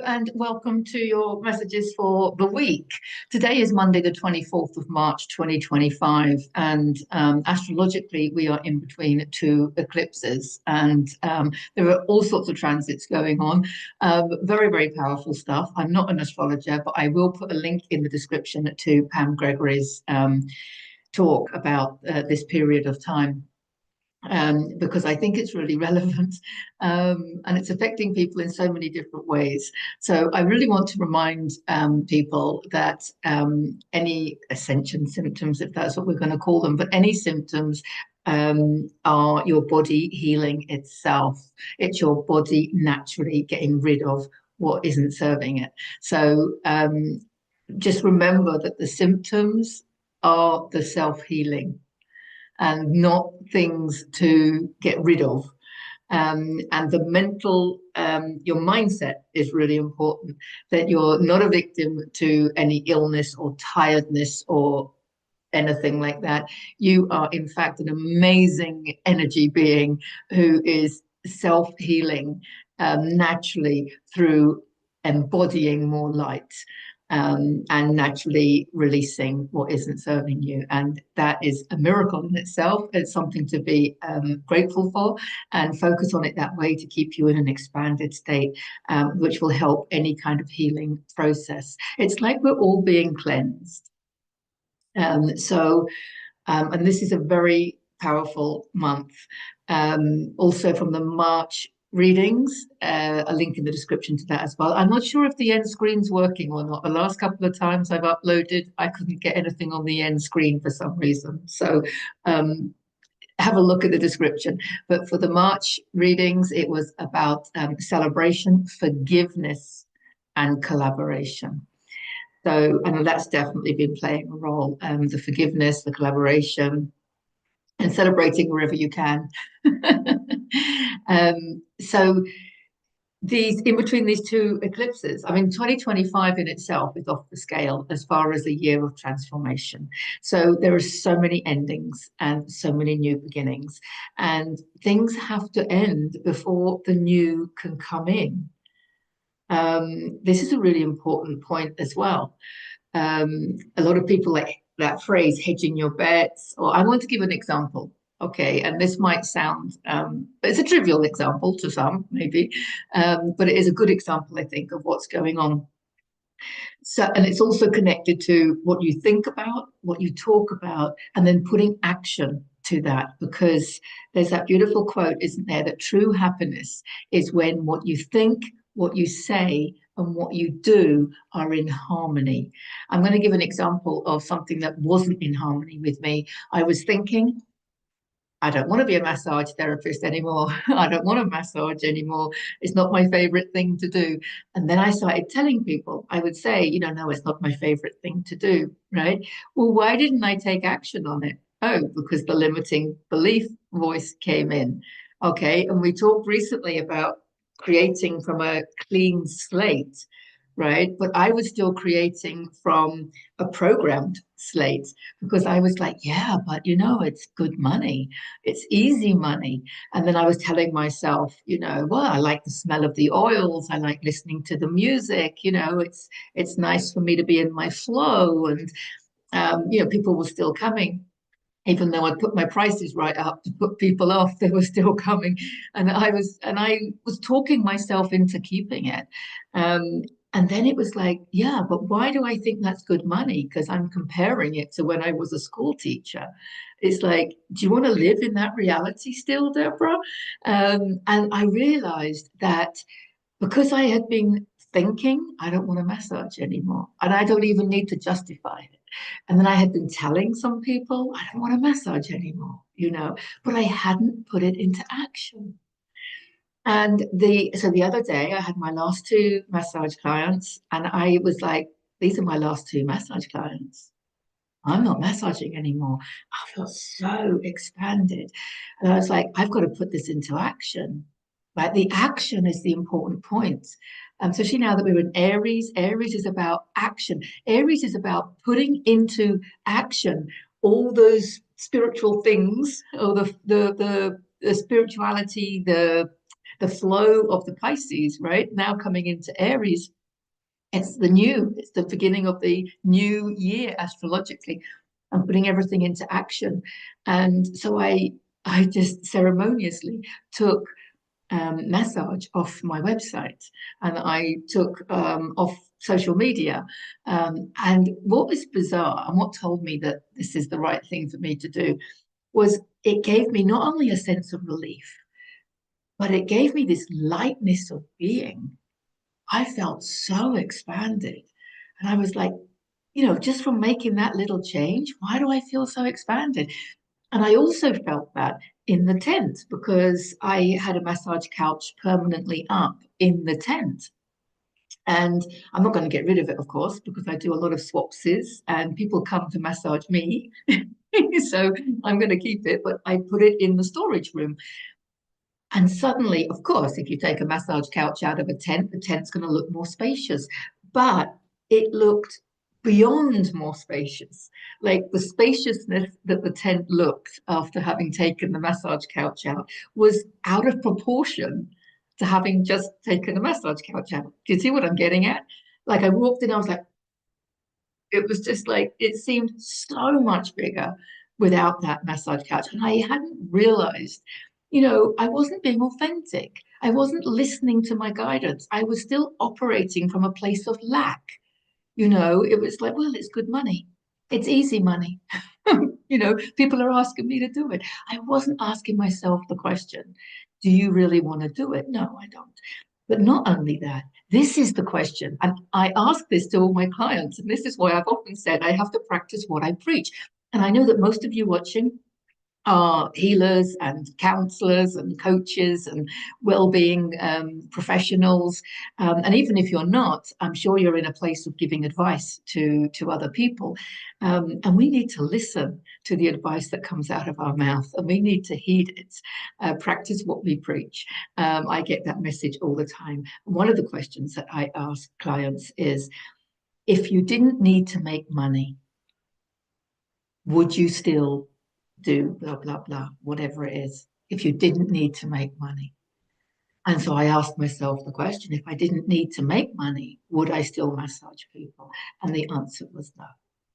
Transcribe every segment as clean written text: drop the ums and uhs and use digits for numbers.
and welcome to your messages for the week. Today is Monday, the 24th of March, 2025, and astrologically, we are in between two eclipses, and there are all sorts of transits going on. Very, very powerful stuff. I'm not an astrologer, but I will put a link in the description to Pam Gregory's talk about this period of time. Because I think it's really relevant and it's affecting people in so many different ways. So I really want to remind people that any ascension symptoms, if that's what we're going to call them, but any symptoms are your body healing itself. It's your body naturally getting rid of what isn't serving it. So just remember that the symptoms are the self-healing and not things to get rid of. And the mental, your mindset is really important, that you're not a victim to any illness or tiredness or anything like that. You are, in fact, an amazing energy being who is self-healing naturally through embodying more light. And naturally releasing what isn't serving you. And that is a miracle in itself. It's something to be grateful for and focus on it that way to keep you in an expanded state, which will help any kind of healing process. It's like we're all being cleansed. And this is a very powerful month. Also from the March readings, a link in the description to that as well. I'm not sure if the end screen's working or not. The last couple of times I've uploaded, I couldn't get anything on the end screen for some reason. So have a look at the description. But for the March readings, it was about celebration, forgiveness, and collaboration. So I know that's definitely been playing a role, the forgiveness, the collaboration, and celebrating wherever you can. So these in between these two eclipses, I mean, 2025 in itself is off the scale as far as a year of transformation. So there are so many endings and so many new beginnings, and things have to end before the new can come in. This is a really important point as well. A lot of people like that phrase, hedging your bets, or I want to give an example. Okay, and this might sound, it's a trivial example to some, maybe, but it is a good example, I think, of what's going on. So, and it's also connected to what you think about, what you talk about, and then putting action to that, because there's that beautiful quote, isn't there, that true happiness is when what you think, what you say, and what you do are in harmony. I'm going to give an example of something that wasn't in harmony with me. I was thinking, I don't want to be a massage therapist anymore. I don't want to massage anymore. It's not my favorite thing to do. And then I started telling people, I would say, no, it's not my favorite thing to do, right? Well, why didn't I take action on it? Oh, because the limiting belief voice came in. Okay. And we talked recently about creating from a clean slate, right? But I was still creating from a programmed slate, because I was like, yeah, but it's good money. It's easy money. And then I was telling myself, well, I like the smell of the oils. I like listening to the music. It's nice for me to be in my flow. And, people were still coming. Even though I'd put my prices right up to put people off, they were still coming. And I was talking myself into keeping it. And then it was like, yeah, but why do I think that's good money? Because I'm comparing it to when I was a school teacher. It's like, do you want to live in that reality still, Deborah? And I realized that because I had been thinking, I don't want to massage anymore, and I don't even need to justify it. And then I had been telling some people, I don't want to massage anymore, but I hadn't put it into action. And so the other day I had my last two massage clients, and I was like, these are my last two massage clients. I'm not massaging anymore. I felt so expanded. And I was like, I've got to put this into action. Right? The action is the important point. So see, now that we're in Aries, Aries is about action. Aries is about putting into action all those spiritual things, or the spirituality, the flow of the Pisces, right? Now coming into Aries. It's the new, it's the beginning of the new year astrologically. I'm putting everything into action. And so I just ceremoniously took massage off my website, and I took off social media. And what was bizarre and what told me that this is the right thing for me to do was it gave me not only a sense of relief, but it gave me this lightness of being. I felt so expanded. And I was like, just from making that little change, why do I feel so expanded? And I also felt that in the tent because I had a massage couch permanently up in the tent. And I'm not going to get rid of it, of course, because I do a lot of swapses and people come to massage me. So I'm going to keep it, but I put it in the storage room. And suddenly, of course, if you take a massage couch out of a tent, the tent's going to look more spacious. But it looked beyond more spacious. Like the spaciousness that the tent looked after having taken the massage couch out was out of proportion to having just taken a massage couch out. Do you see what I'm getting at? Like I walked in, I was like, it was just like it seemed so much bigger without that massage couch. And I hadn't realized, I wasn't being authentic. I wasn't listening to my guidance. I was still operating from a place of lack. It was like, well, it's good money. It's easy money. People are asking me to do it. I wasn't asking myself the question, do you really want to do it? No, I don't. But not only that, this is the question. And I ask this to all my clients. And this is why I've often said I have to practice what I preach. And I know that most of you watching are healers and counselors and coaches and well-being professionals. And even if you're not, I'm sure you're in a place of giving advice to other people. And we need to listen to the advice that comes out of our mouth, and we need to heed it, practice what we preach. I get that message all the time. One of the questions that I ask clients is, if you didn't need to make money, would you still do blah, blah, blah, whatever it is, if you didn't need to make money? And so I asked myself the question, if I didn't need to make money, would I still massage people? And the answer was no,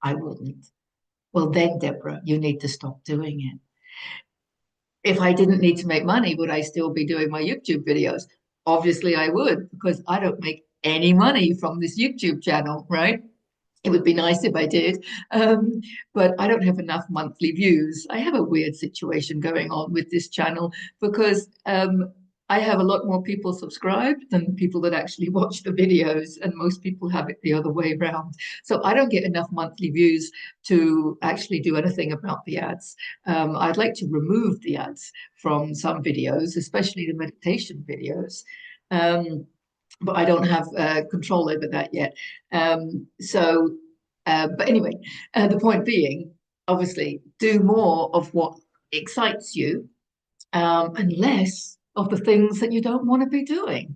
I wouldn't. Well, then, Deborah, you need to stop doing it. If I didn't need to make money, would I still be doing my YouTube videos? Obviously, I would, because I don't make any money from this YouTube channel, right? It would be nice if I did, but I don't have enough monthly views. I have a weird situation going on with this channel because I have a lot more people subscribed than people that actually watch the videos, and most people have it the other way around. So I don't get enough monthly views to actually do anything about the ads. I'd like to remove the ads from some videos, especially the meditation videos. But I don't have control over that yet. But anyway, the point being, obviously, do more of what excites you and less of the things that you don't want to be doing.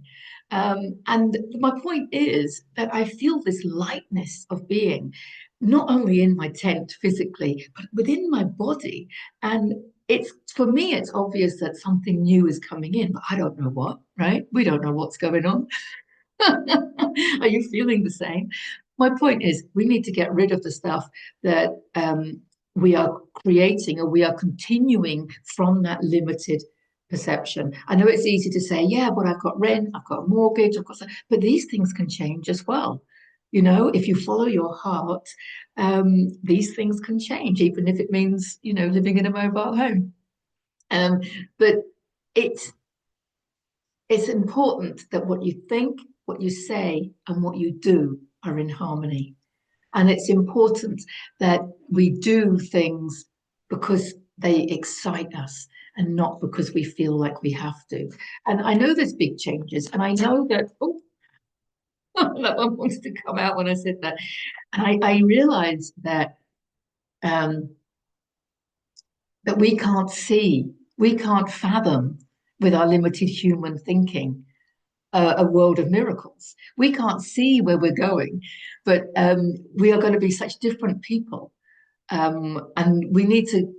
And my point is that I feel this lightness of being, not only in my tent physically, but within my body. And it's for me, it's obvious that something new is coming in, but I don't know what, right? We don't know what's going on. Are you feeling the same? My point is, we need to get rid of the stuff that we are creating, or we are continuing from that limited perception. I know it's easy to say, yeah, but I've got rent, I've got a mortgage, but these things can change as well. If you follow your heart, these things can change, even if it means, living in a mobile home. But it's it's important that what you think, what you say, and what you do are in harmony. And it's important that we do things because they excite us and not because we feel like we have to. And I know there's big changes, and I know that, oh, that one wants to come out when I said that. And I realized that that we can't fathom with our limited human thinking a world of miracles. We can't see where we're going, but we are going to be such different people, and we need to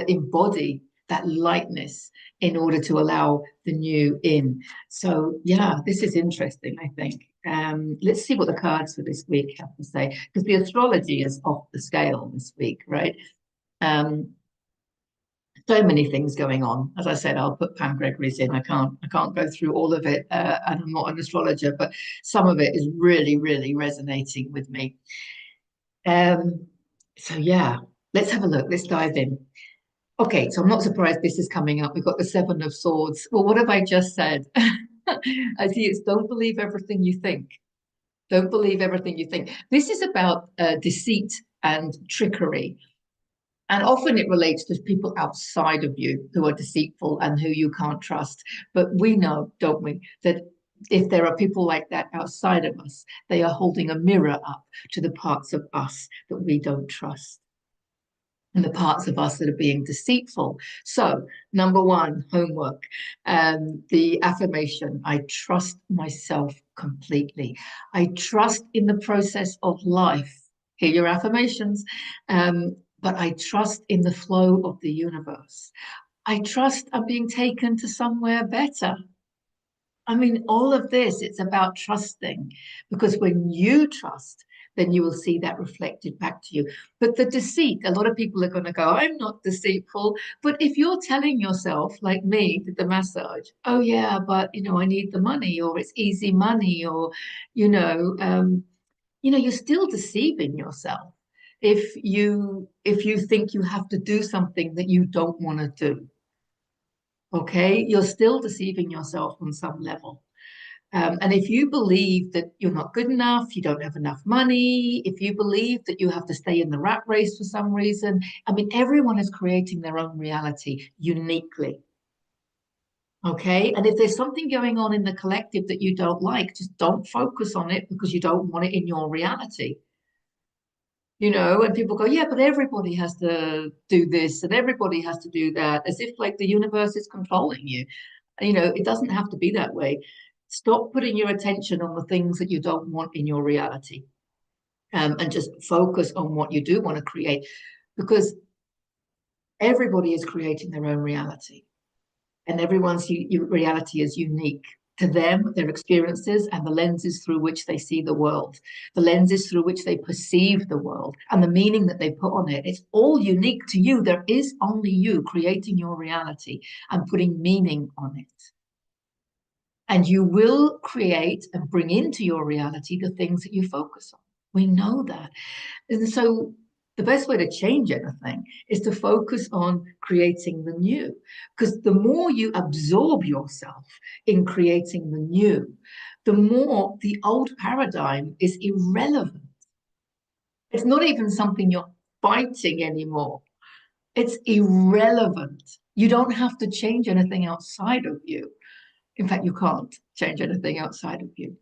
embody that lightness in order to allow the new in. So yeah, this is interesting, I think. Let's see what the cards for this week have to say, because the astrology is off the scale this week, right? Um, so many things going on. As I said, I'll put Pam Gregory's in. I can't go through all of it, and I'm not an astrologer, but some of it is really, really resonating with me. Um, so yeah, let's have a look. Let's dive in. Okay, so I'm not surprised this is coming up. We've got the Seven of Swords. Well, what have I just said? I see it's don't believe everything you think. Don't believe everything you think. This is about deceit and trickery. And often it relates to people outside of you who are deceitful and who you can't trust. But we know, don't we, that if there are people like that outside of us, they are holding a mirror up to the parts of us that we don't trust and the parts of us that are being deceitful. So, number one, homework, the affirmation, I trust myself completely. I trust in the process of life. Hear your affirmations. But I trust in the flow of the universe. I trust I'm being taken to somewhere better. I mean, all of this, it's about trusting, because when you trust, then you will see that reflected back to you. But the deceit, a lot of people are going to go, I'm not deceitful. But if you're telling yourself, like me, did the massage, oh yeah, but I need the money, or it's easy money, or you know, um, you're still deceiving yourself if you think you have to do something that you don't want to do. Okay, you're still deceiving yourself on some level. And if you believe that you're not good enough, you don't have enough money, if you believe that you have to stay in the rat race for some reason, I mean, everyone is creating their own reality uniquely. Okay. And if there's something going on in the collective that you don't like, just don't focus on it because you don't want it in your reality. And people go, yeah, but everybody has to do this and everybody has to do that, as if like the universe is controlling you. It doesn't have to be that way. Stop putting your attention on the things that you don't want in your reality, and just focus on what you do want to create, because everybody is creating their own reality, and everyone's reality is unique to them, their experiences, and the lenses through which they see the world, the lenses through which they perceive the world, and the meaning that they put on it. It's all unique to you. There is only you creating your reality and putting meaning on it. And you will create and bring into your reality the things that you focus on. We know that. And so the best way to change anything is to focus on creating the new. Because the more you absorb yourself in creating the new, the more the old paradigm is irrelevant. It's not even something you're fighting anymore. It's irrelevant. You don't have to change anything outside of you. In fact, you can't change anything outside of you.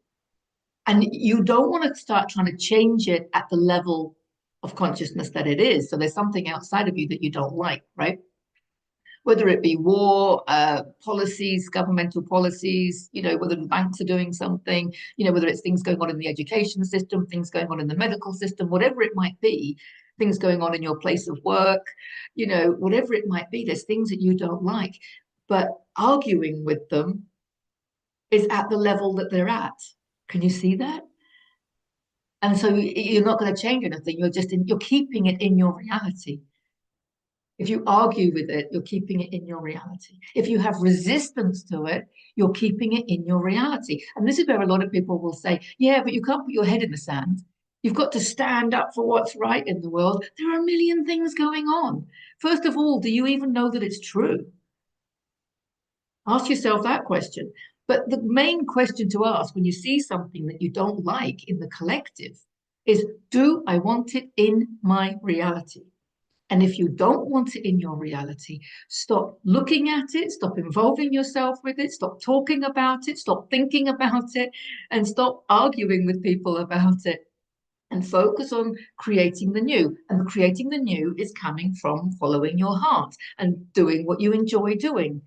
And you don't want to start trying to change it at the level of consciousness that it is. So there's something outside of you that you don't like, right? Whether it be war, policies, governmental policies, whether the banks are doing something, whether it's things going on in the education system, things going on in the medical system, whatever it might be, things going on in your place of work, whatever it might be, there's things that you don't like. But arguing with them is at the level that they're at. Can you see that? And so you're not going to change anything. You're keeping it in your reality. If you argue with it, you're keeping it in your reality. If you have resistance to it, you're keeping it in your reality. And this is where a lot of people will say, yeah, but you can't put your head in the sand. You've got to stand up for what's right in the world. There are a million things going on. First of all, do you even know that it's true? Ask yourself that question. But the main question to ask when you see something that you don't like in the collective is, do I want it in my reality? And if you don't want it in your reality, stop looking at it, stop involving yourself with it, stop talking about it, stop thinking about it, and stop arguing with people about it. And focus on creating the new. And creating the new is coming from following your heart and doing what you enjoy doing.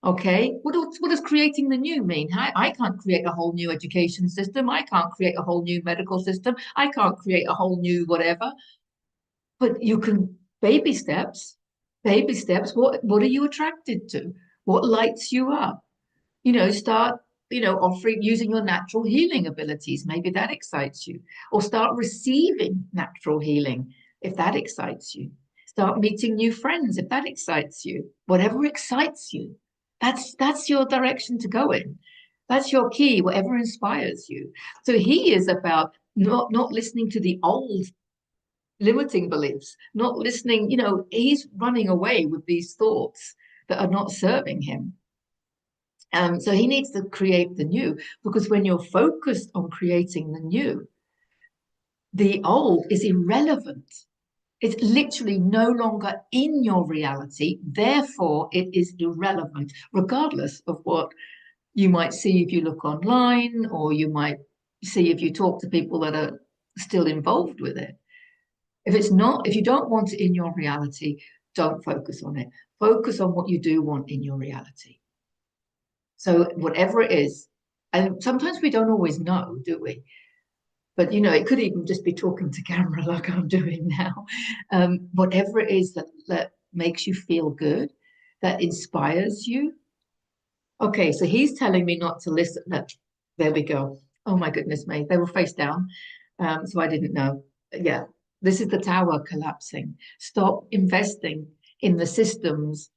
Okay, what does creating the new mean? I can't create a whole new education system. I can't create a whole new medical system. I can't create a whole new whatever. But you can baby steps, Baby steps. What are you attracted to? What lights you up? Start. offering, using your natural healing abilities. Maybe that excites you. Or start receiving natural healing if that excites you. Start meeting new friends if that excites you. Whatever excites you, that's your direction to go in. That's your key, whatever inspires you. So he is about not listening to the old limiting beliefs, not listening, he's running away with these thoughts that are not serving him. So he needs to create the new, because when you're focused on creating the new, the old is irrelevant. It's literally no longer in your reality. Therefore, it is irrelevant, regardless of what you might see if you look online, or you might see if you talk to people that are still involved with it. If you don't want it in your reality, don't focus on it. Focus on what you do want in your reality. So whatever it is, and sometimes we don't always know, do we? But it could even just be talking to camera like I'm doing now. Whatever it is that makes you feel good, that inspires you. Okay, so he's telling me not to listen. There we go. Oh my goodness me, they were face down. So I didn't know. Yeah, this is the tower collapsing. Stop investing in the systems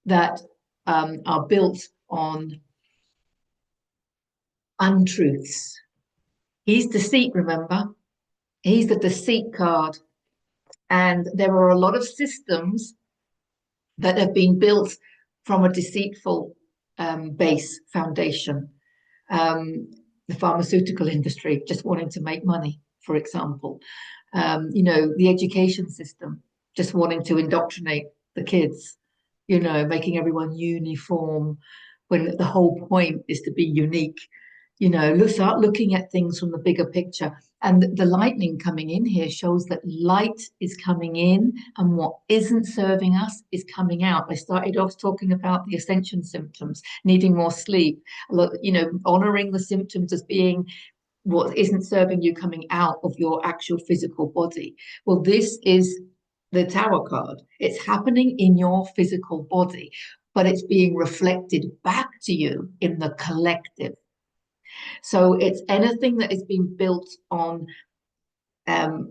that are built on untruths. He's deceit, remember? He's the deceit card. And there are a lot of systems that have been built from a deceitful base foundation. The pharmaceutical industry, just wanting to make money, for example. The education system, just wanting to indoctrinate the kids, making everyone uniform when the whole point is to be unique. Start looking at things from the bigger picture. And the lightning coming in here shows that light is coming in, and what isn't serving us is coming out. I started off talking about the ascension symptoms, needing more sleep, honoring the symptoms as being what isn't serving you coming out of your actual physical body. Well, this is the tower card. It's happening in your physical body, but it's being reflected back to you in the collective. So it's anything that is being built on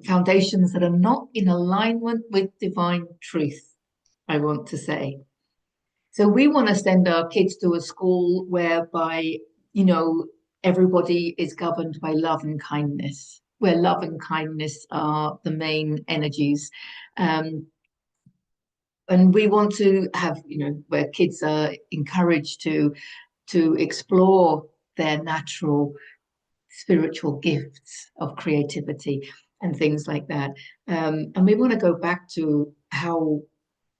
foundations that are not in alignment with divine truth, I want to say. So we want to send our kids to a school whereby, everybody is governed by love and kindness, where love and kindness are the main energies. And we want to have, where kids are encouraged to explore their natural spiritual gifts of creativity and things like that. And we want to go back to how,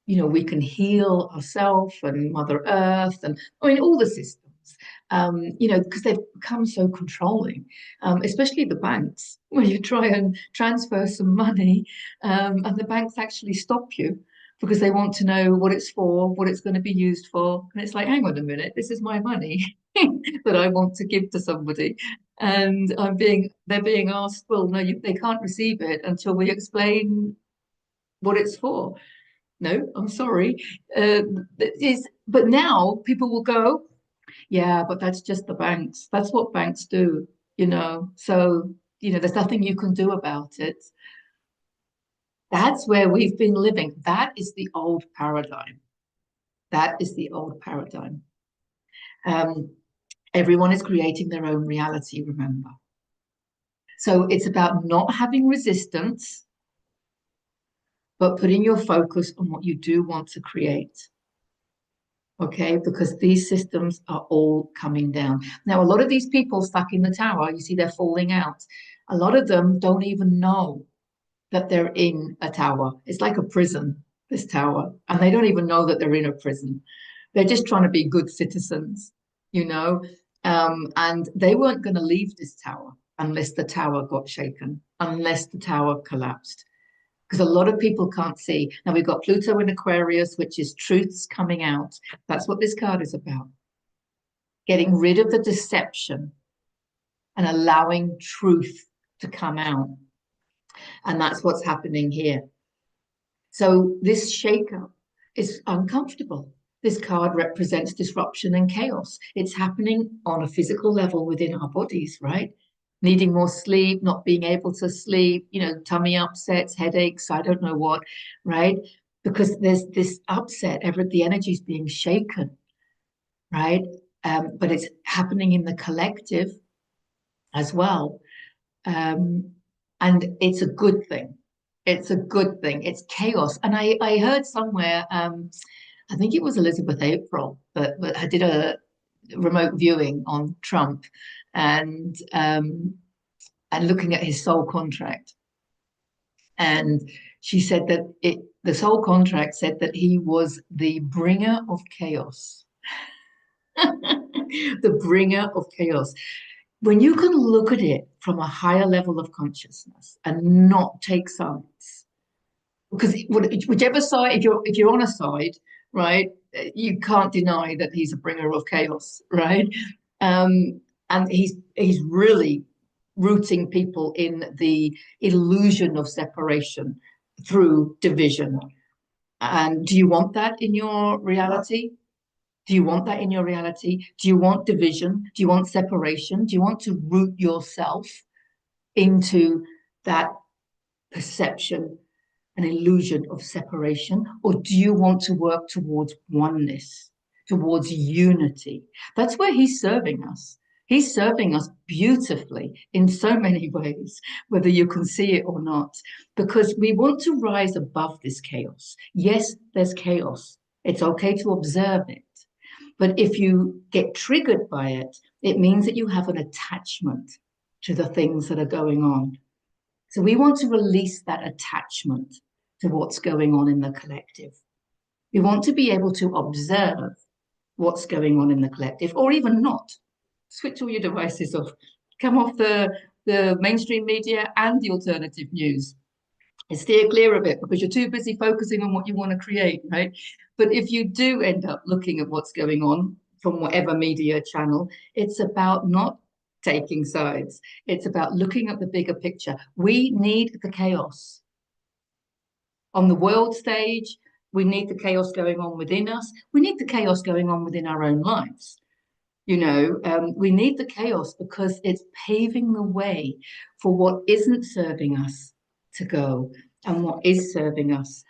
we can heal ourselves and Mother Earth and all the systems, because they've become so controlling, especially the banks, when you try and transfer some money, and the banks actually stop you because they want to know what it's for, what it's going to be used for. And it's like, hang on a minute, this is my money that I want to give to somebody. And they're being asked, well, no, they can't receive it until we explain what it's for. No, I'm sorry. But now people will go, yeah, but that's just the banks. That's what banks do, So, there's nothing you can do about it. That's where we've been living. That is the old paradigm. That is the old paradigm. Everyone is creating their own reality, remember. So it's about not having resistance, but putting your focus on what you do want to create. Okay, because these systems are all coming down. Now, a lot of these people stuck in the tower, you see, they're falling out. A lot of them don't even know that they're in a tower. It's like a prison, this tower, and they don't even know that they're in a prison. They're just trying to be good citizens, and they weren't going to leave this tower unless the tower got shaken, unless the tower collapsed. Because a lot of people can't see. Now we've got Pluto in Aquarius, which is truths coming out. That's what this card is about. Getting rid of the deception and allowing truth to come out. And that's what's happening here. So this shakeup is uncomfortable. This card represents disruption and chaos. It's happening on a physical level within our bodies, right? Needing more sleep, not being able to sleep, tummy upsets, headaches, I don't know what, right? Because there's this upset, the energy is being shaken, right? But it's happening in the collective as well. And it's a good thing. It's a good thing. It's chaos. And I heard somewhere, I think it was Elizabeth April, but I did a remote viewing on Trump and looking at his soul contract. And she said that the soul contract said that he was the bringer of chaos. The bringer of chaos. When you can look at it from a higher level of consciousness and not take sides, because whichever side, if you're on a side, right, you can't deny that he's a bringer of chaos, right? And he's really rooting people in the illusion of separation through division. And do you want that in your reality? Do you want that in your reality? Do you want division? Do you want separation? Do you want to root yourself into that perception, an illusion of separation? Or do you want to work towards oneness, towards unity? That's where he's serving us. He's serving us beautifully in so many ways, whether you can see it or not, because we want to rise above this chaos. Yes, there's chaos. It's okay to observe it. But if you get triggered by it, it means that you have an attachment to the things that are going on. So we want to release that attachment to what's going on in the collective. We want to be able to observe what's going on in the collective, or even not. Switch all your devices off. Come off the mainstream media and the alternative news. And steer clear of it because you're too busy focusing on what you want to create, right? But if you do end up looking at what's going on from whatever media channel, it's about not taking sides. It's about looking at the bigger picture. We need the chaos. On the world stage, we need the chaos going on within us. We need the chaos going on within our own lives. We need the chaos because it's paving the way for what isn't serving us to go and what is serving us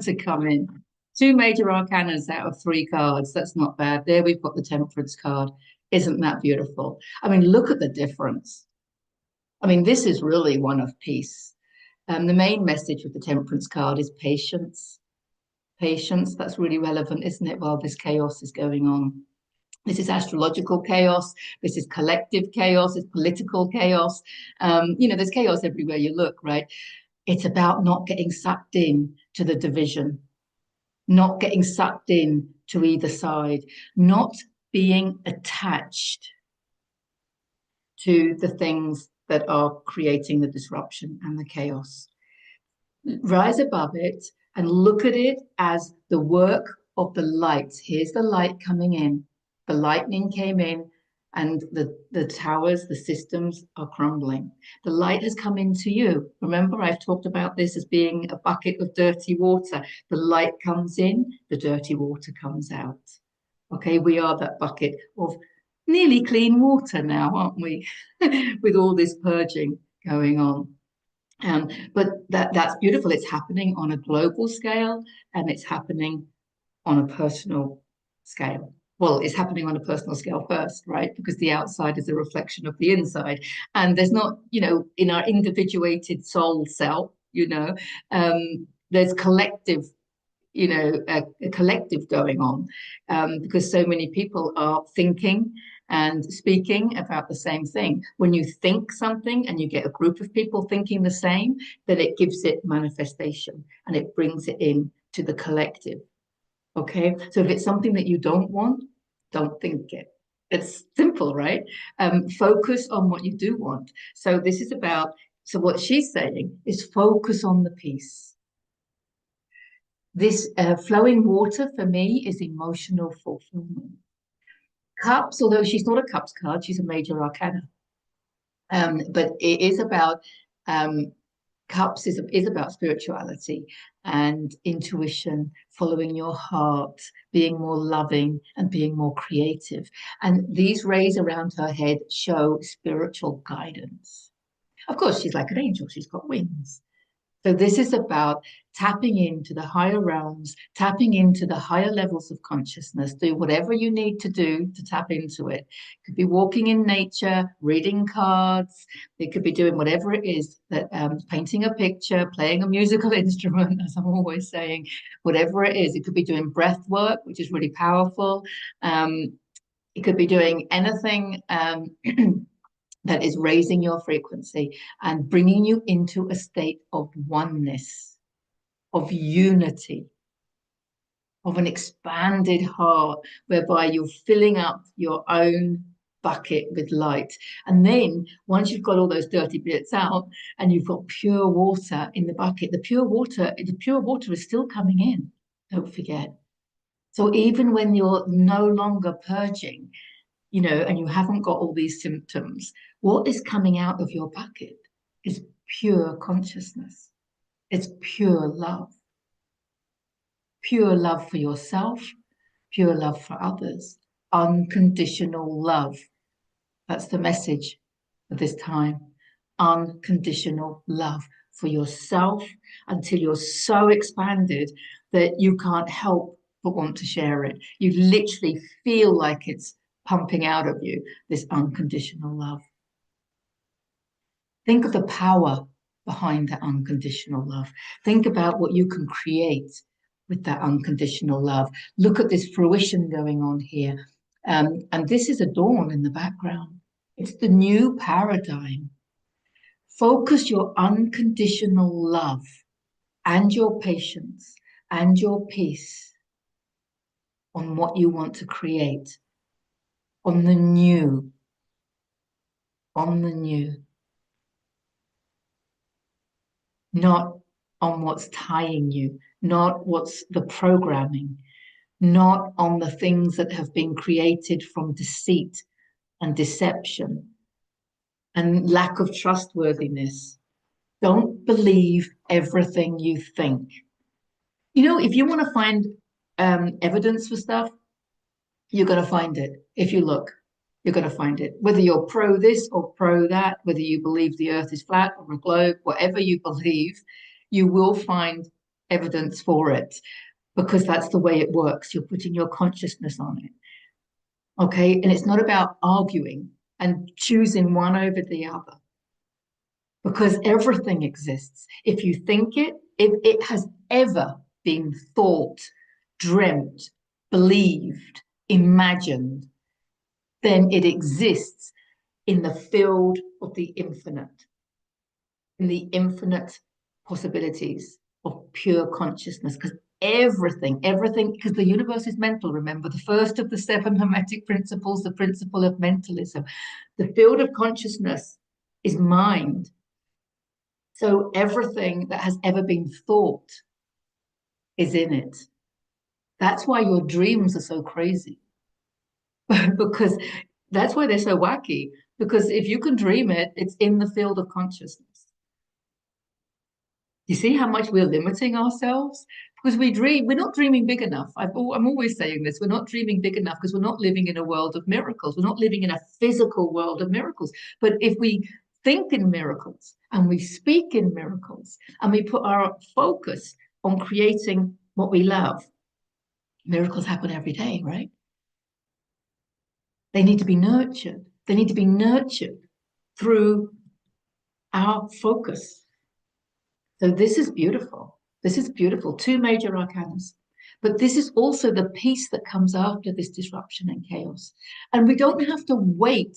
to come in. 2 major arcanas out of 3 cards. That's not bad. There we've got the Temperance card. Isn't that beautiful? I mean, look at the difference. I mean, this is really one of peace. The main message with the Temperance card is patience. Patience, that's really relevant, isn't it, while this chaos is going on. This is astrological chaos. This is collective chaos. It's political chaos. There's chaos everywhere you look, right? It's about not getting sucked in to the division, not getting sucked in to either side, not being attached to the things that are creating the disruption and the chaos. Rise above it and look at it as the work of the light. Here's the light coming in. The lightning came in and the towers, the systems are crumbling. The light has come into you. Remember, I've talked about this as being a bucket of dirty water. The light comes in, the dirty water comes out. Okay, we are that bucket of nearly clean water now, aren't we? With all this purging going on. But that's beautiful. It's happening on a global scale and it's happening on a personal scale. Well, it's happening on a personal scale first, right? Because the outside is a reflection of the inside. And there's not, in our individuated soul self, there's collective, a collective going on because so many people are thinking and speaking about the same thing. When you think something and you get a group of people thinking the same, then it gives it manifestation and it brings it in to the collective. Okay, so if it's something that you don't want, don't think it. It's simple, right? Focus on what you do want. So this is about, so what she's saying is focus on the peace. This flowing water for me is emotional fulfillment. Cups, although she's not a cups card, she's a major arcana. But it is about, cups is about spirituality. and intuition, following your heart, being more loving and being more creative. And these rays around her head show spiritual guidance. Of course, she's like an angel, she's got wings. So this is about tapping into the higher realms, tapping into the higher levels of consciousness. Do whatever you need to do to tap into it. It could be walking in nature, reading cards. It could be doing whatever it is, that painting a picture, playing a musical instrument, as I'm always saying, whatever it is. It could be doing breath work, which is really powerful. It could be doing anything that is raising your frequency and bringing you into a state of oneness, of unity, of an expanded heart, whereby you're filling up your own bucket with light. And then once you've got all those dirty bits out and you've got pure water in the bucket, the pure water is still coming in, don't forget. So even when you're no longer purging, and you haven't got all these symptoms, what is coming out of your bucket is pure consciousness. It's pure love for yourself, pure love for others, unconditional love. That's the message of this time. Unconditional love for yourself until you're so expanded that you can't help but want to share it. You literally feel like it's pumping out of you, this unconditional love. Think of the power behind that unconditional love. Think about what you can create with that unconditional love. Look at this fruition going on here. And this is a dawn in the background. It's the new paradigm. Focus your unconditional love and your patience and your peace on what you want to create, on the new, not on what's tying you, not what's the programming, not on the things that have been created from deceit and deception and lack of trustworthiness. Don't believe everything you think. If you want to find evidence for stuff, you're going to find it. If you look, you're going to find it. Whether you're pro this or pro that, whether you believe the earth is flat or a globe, whatever you believe, you will find evidence for it, because that's the way it works. You're putting your consciousness on it. Okay. And it's not about arguing and choosing one over the other, because everything exists. If you think it, if it has ever been thought, dreamt, believed, imagined, then it exists in the field of the infinite, in the infinite possibilities of pure consciousness, because everything, because the universe is mental. Remember, the first of the 7 Hermetic principles, the principle of mentalism. The field of consciousness is mind. So everything that has ever been thought is in it. That's why your dreams are so crazy. Because that's why they're so wacky. Because if you can dream it, it's in the field of consciousness. You see how much we're limiting ourselves? Because we're not dreaming big enough. I'm always saying this. We're not dreaming big enough because we're not living in a world of miracles. We're not living in a physical world of miracles. But if we think in miracles and we speak in miracles and we put our focus on creating what we love, miracles happen every day, right? They need to be nurtured. They need to be nurtured through our focus. So this is beautiful. This is beautiful. 2 major arcanas. But this is also the peace that comes after this disruption and chaos. And we don't have to wait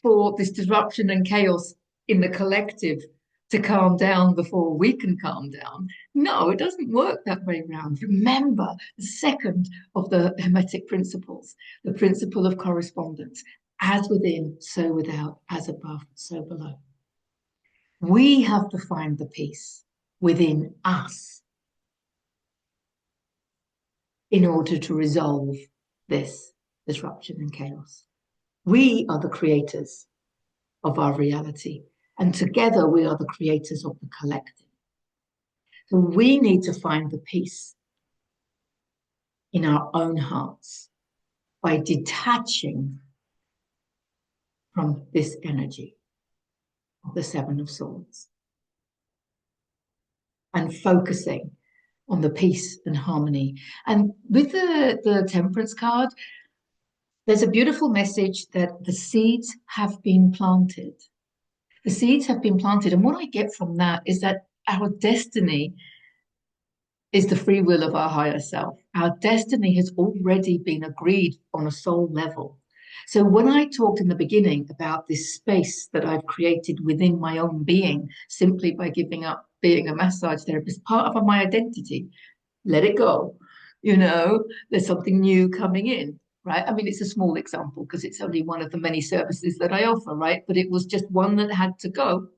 for this disruption and chaos in the collective to calm down before we can calm down. No, it doesn't work that way around. Remember the second of the Hermetic principles, the principle of correspondence. As within, so without, as above, so below. We have to find the peace within us in order to resolve this disruption and chaos. We are the creators of our reality, and together we are the creators of the collective. So we need to find the peace in our own hearts by detaching from this energy of the Seven of Swords and focusing on the peace and harmony. And with the Temperance card, there's a beautiful message that the seeds have been planted. The seeds have been planted. And what I get from that is that our destiny is the free will of our higher self. Our destiny has already been agreed on a soul level. So when I talked in the beginning about this space that I've created within my own being, simply by giving up being a massage therapist, part of my identity, let it go. There's something new coming in, right? I mean, it's a small example because it's only one of the many services that I offer, right? But it was just one that had to go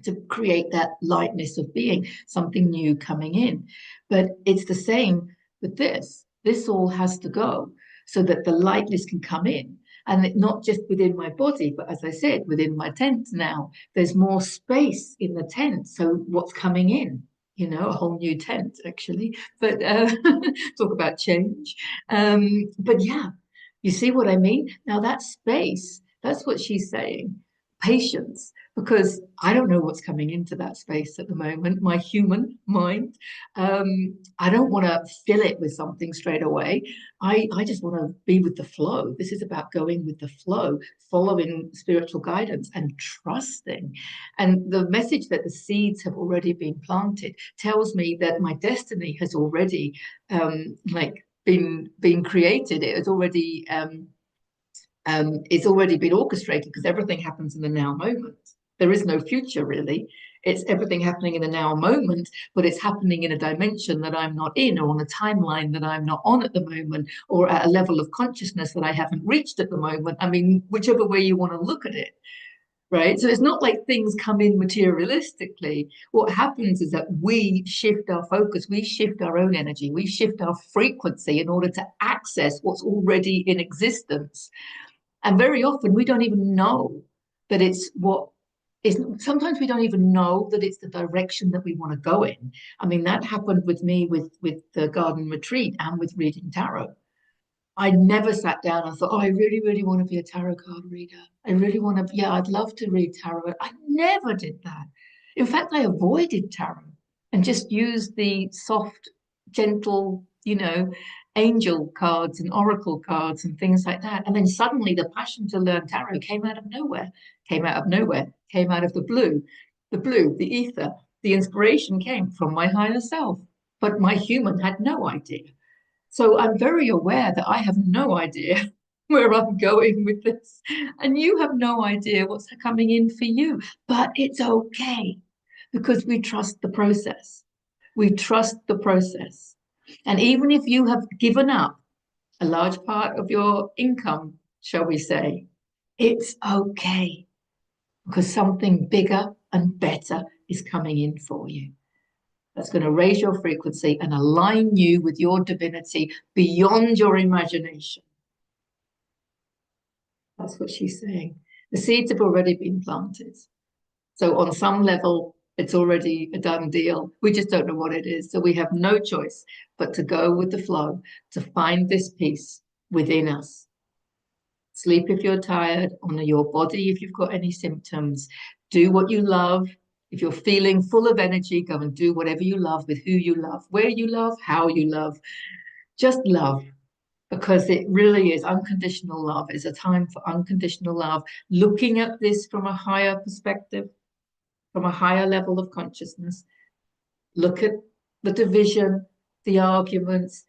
to create that lightness of being, something new coming in. But it's the same with this. This all has to go so that the lightness can come in. And not just within my body, but as I said, within my tent now, there's more space in the tent. So what's coming in? A whole new tent, actually. But talk about change. But yeah, you see what I mean? Now that space, that's what she's saying. Patience, because I don't know what's coming into that space at the moment, my human mind. I don't want to fill it with something straight away. I just want to be with the flow. This is about going with the flow, following spiritual guidance and trusting. And the message that the seeds have already been planted tells me that my destiny has already been created. It has already it's already been orchestrated because everything happens in the now moment. There is no future really. It's everything happening in the now moment, but it's happening in a dimension that I'm not in, or on a timeline that I'm not on at the moment, or at a level of consciousness that I haven't reached at the moment. I mean, whichever way you want to look at it, right? So it's not like things come in materialistically. What happens is that we shift our focus, we shift our own energy, we shift our frequency in order to access what's already in existence. And very often we don't even know that it's what is, sometimes we don't even know that it's the direction that we want to go in. I mean, that happened with me with the garden retreat and with reading tarot. I never sat down and thought, oh, I really, really want to be a tarot card reader. I really want to, yeah, I'd love to read tarot. I never did that. In fact, I avoided tarot and just used the soft, gentle, angel cards and oracle cards and things like that. And then suddenly the passion to learn tarot came out of nowhere, came out of nowhere, came out of the ether. The inspiration came from my higher self, but my human had no idea. So I'm very aware that I have no idea where I'm going with this. And you have no idea what's coming in for you. But it's okay because we trust the process. We trust the process. And even if you have given up a large part of your income, shall we say, it's okay because something bigger and better is coming in for you. That's going to raise your frequency and align you with your divinity beyond your imagination. That's what she's saying. The seeds have already been planted. So on some level, it's already a done deal. We just don't know what it is. So we have no choice but to go with the flow, to find this peace within us. Sleep if you're tired, honor your body if you've got any symptoms. Do what you love. If you're feeling full of energy, go and do whatever you love with who you love, where you love, how you love. Just love, because it really is unconditional love. It's a time for unconditional love, looking at this from a higher perspective, from a higher level of consciousness. Look at the division, the arguments,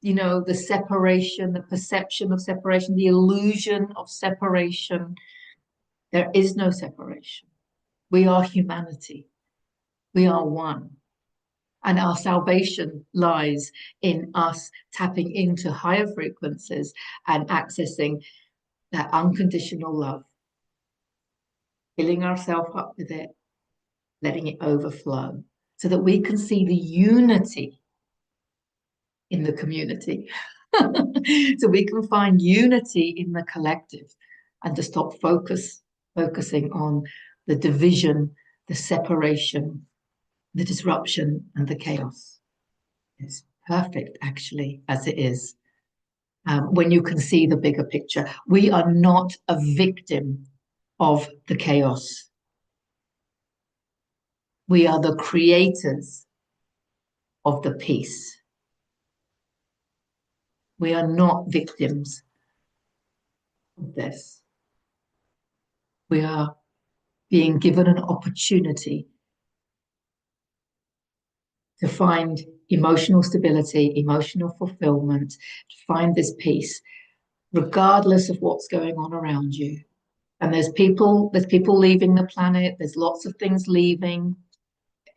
the separation, the perception of separation, the illusion of separation. There is no separation. We are humanity. We are one. And our salvation lies in us tapping into higher frequencies and accessing that unconditional love, filling ourselves up with it, letting it overflow so that we can see the unity in the community. So we can find unity in the collective and to stop focusing on the division, the separation, the disruption and the chaos. It's perfect, actually, as it is. When you can see the bigger picture, we are not a victim of the chaos. We are the creators of the peace. We are not victims of this. We are being given an opportunity to find emotional stability, emotional fulfillment, to find this peace, regardless of what's going on around you. And there's people leaving the planet. There's lots of things leaving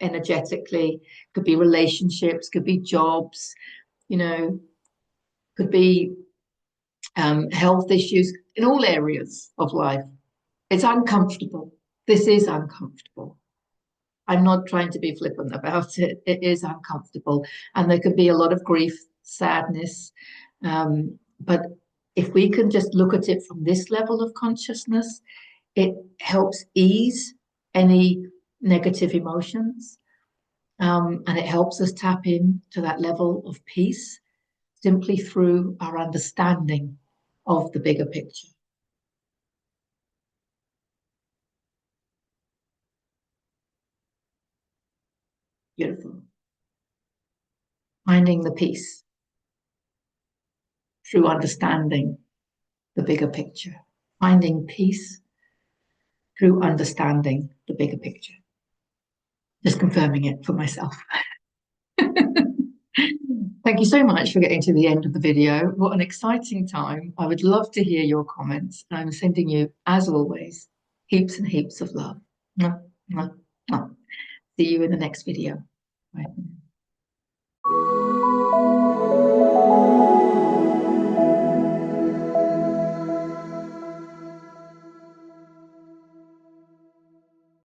energetically. Could be relationships, could be jobs, could be health issues in all areas of life. It's uncomfortable. This is uncomfortable. I'm not trying to be flippant about it. It is uncomfortable. And there can be a lot of grief, sadness. But if we can just look at it from this level of consciousness, it helps ease any negative emotions. And it helps us tap into that level of peace simply through our understanding of the bigger picture. Beautiful. Finding the peace through understanding the bigger picture. Finding peace through understanding the bigger picture. Just confirming it for myself. Thank you so much for getting to the end of the video. What an exciting time. I would love to hear your comments. I'm sending you, as always, heaps and heaps of love. See you in the next video. Bye.